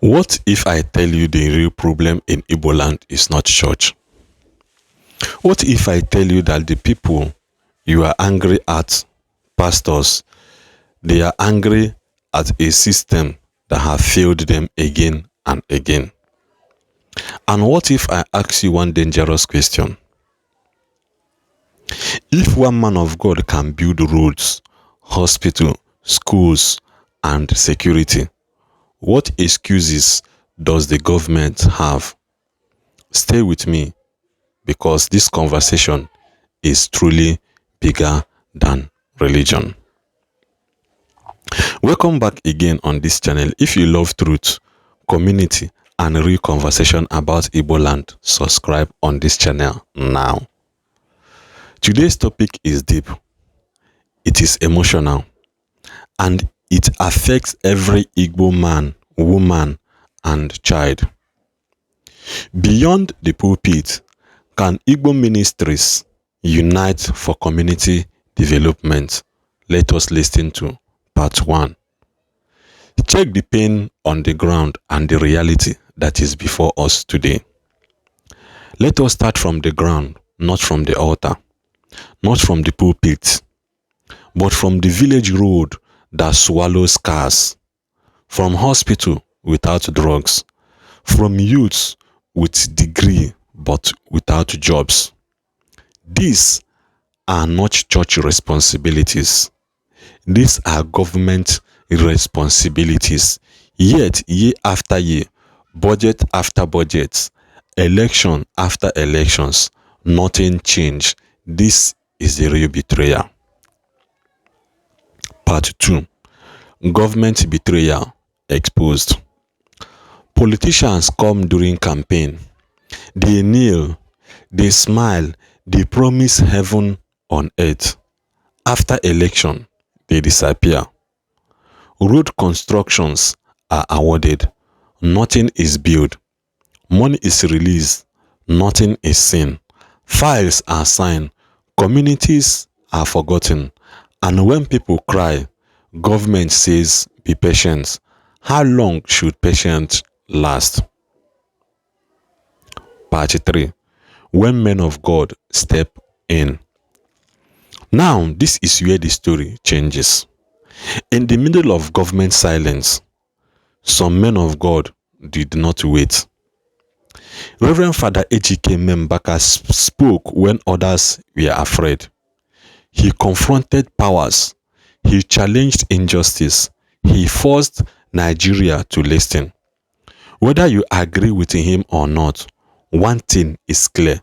What if I tell you the real problem in Igbo land is not church? What if I tell you that the people you are angry at, pastors, they are angry at a system that have failed them again and again? And what if I ask you one dangerous question? If one man of God can build roads, hospital, schools, and security, what excuses does the government have? Stay with me, because this conversation is truly bigger than religion. Welcome back again on this channel. If you love truth, community, and real conversation about Igbo land, subscribe on this channel now. Today's topic is deep, it is emotional, and it affects every Igbo man, woman, and child. Beyond the pulpit, can Igbo Ministries unite for community development? Let us listen to part 1. Check the pain on the ground and the reality that is before us today. Let us start from the ground, not from the altar, not from the pulpit, but from the village road that swallows cars, from hospital without drugs, from youths with degree but without jobs. These are not church responsibilities. These are government responsibilities. Yet, year after year, budget after budget, election after elections, nothing changed. This is the real betrayal. Part 2. Government betrayal exposed. Politicians come during campaign. They kneel, they smile, they promise heaven on earth. After election, they disappear. Road constructions are awarded. Nothing is built. Money is released. Nothing is seen. Files are signed. Communities are forgotten. And when people cry, government says, be patient. How long should patience last? Part 3. When men of God step in. Now, this is where the story changes. In the middle of government silence, some men of God did not wait. Reverend Father Ejike Mbaka spoke when others were afraid. He confronted powers. He challenged injustice. He forced Nigeria to listen. Whether you agree with him or not, one thing is clear.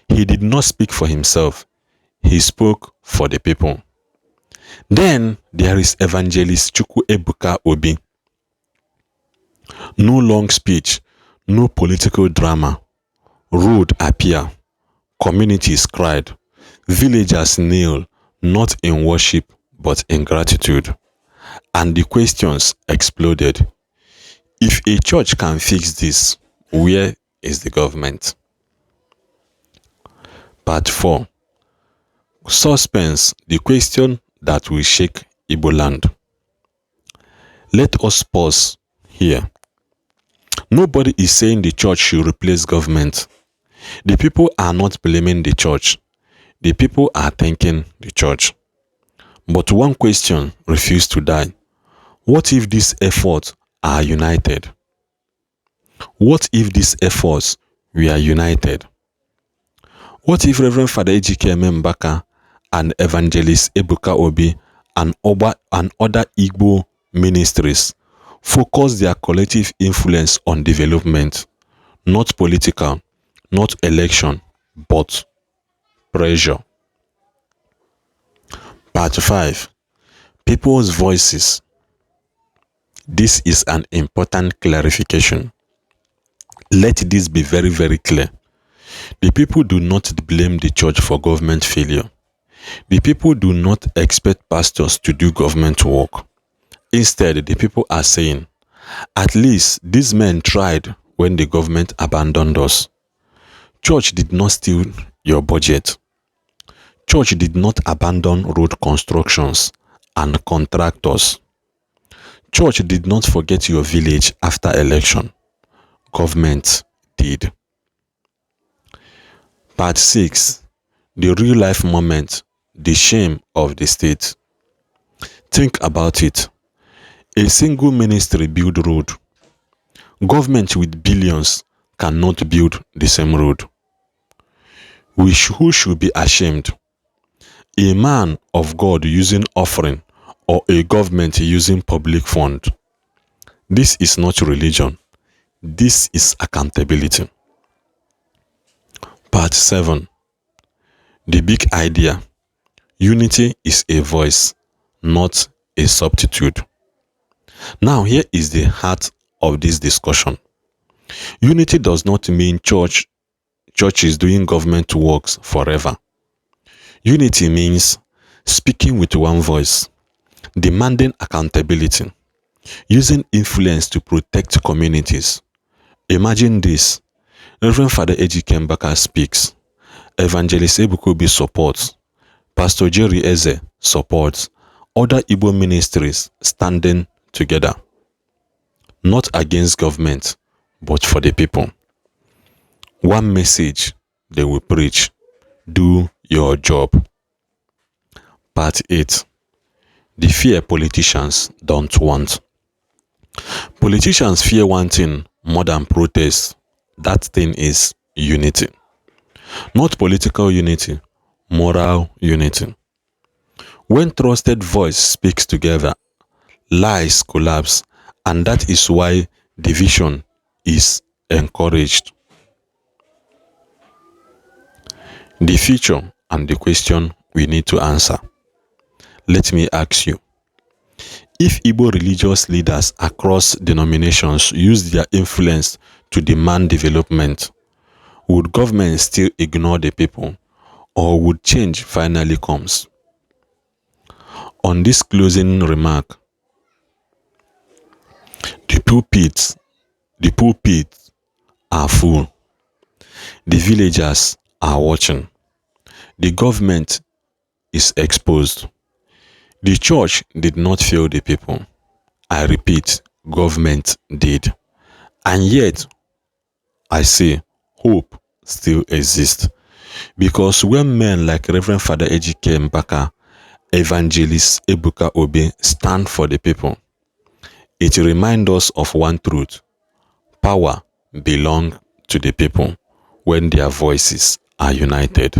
He did not speak for himself. He spoke for the people. Then there is Evangelist Ebuka Obi. No long speech, no political drama. Road appear. Communities cried. Villagers kneel, not in worship, but in gratitude. And the questions exploded. If a church can fix this, where is the government? Part 4. Suspense, the question that will shake Igbo land. Let us pause here. Nobody is saying the church should replace government. The people are not blaming the church. The people are thanking the church. But one question refused to die. What if these efforts are united? What if these efforts were united? What if Reverend Father Ejike Mbaka and Evangelist Ebuka Obi and other Igbo ministries focus their collective influence on development, not political, not election, but pressure? Part 5. People's voices. This is an important clarification. Let this be very, very clear. The people do not blame the church for government failure. The people do not expect pastors to do government work. Instead, the people are saying, at least these men tried when the government abandoned us. Church did not steal your budget. Church did not abandon road constructions and contractors. Church did not forget your village after election. Government did. Part 6. The real life moment, the shame of the state. Think about it. A single ministry build road. Government with billions cannot build the same road. Who should be ashamed? A man of God using offering or a government using public fund? This is not religion. This is accountability. Part 7. The big idea. Unity is a voice, not a substitute. Now here is the heart of this discussion. Unity does not mean churches doing government works forever. Unity means speaking with one voice, demanding accountability, using influence to protect communities. Imagine this. Reverend Father Ejike Mbaka speaks. Evangelist Ebuka supports. Pastor Jerry Eze supports. Other Igbo ministries standing together. Not against government, but for the people. One message they will preach. Do your job. Part 8. The fear politicians don't want. Politicians fear one thing more than protest. That thing is unity. Not political unity, moral unity. When trusted voice speaks together, lies collapse, and that is why division is encouraged. The future and the question we need to answer. Let me ask you, if Igbo religious leaders across denominations use their influence to demand development, would government still ignore the people, or would change finally comes? On this closing remark, the pulpits are full. The villagers are watching. The government is exposed. The church did not fail the people. I repeat, government did. And yet, I say, hope still exists. Because when men like Reverend Father Ejike Mbaka, Evangelist Ebuka stand for the people, it reminds us of one truth. Power belongs to the people when their voices are united.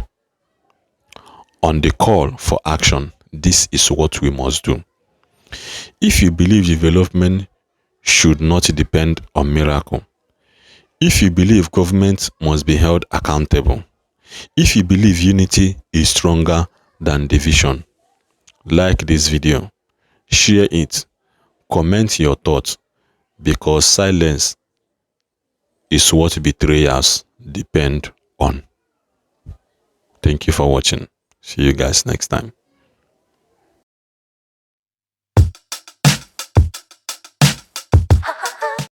On the call for action, this is what we must do. If you believe development should not depend on miracle, if you believe government must be held accountable, if you believe unity is stronger than division, like this video, share it, comment your thoughts, because silence is what betrayers depend on. Thank you for watching. See you guys next time.